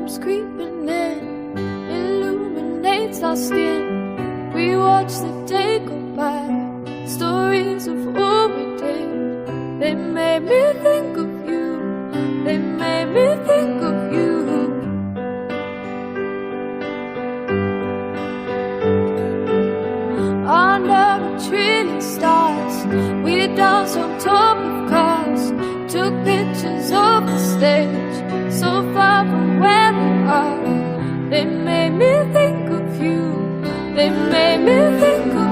comes creeping in, illuminates our skin. We watch the day go by, stories of what we did. They made me think of you, they made me think of you. Under a trillion stars, we danced on top of cars, took pictures of the stage, so far from where we are. They made me think of you, they made me think of you.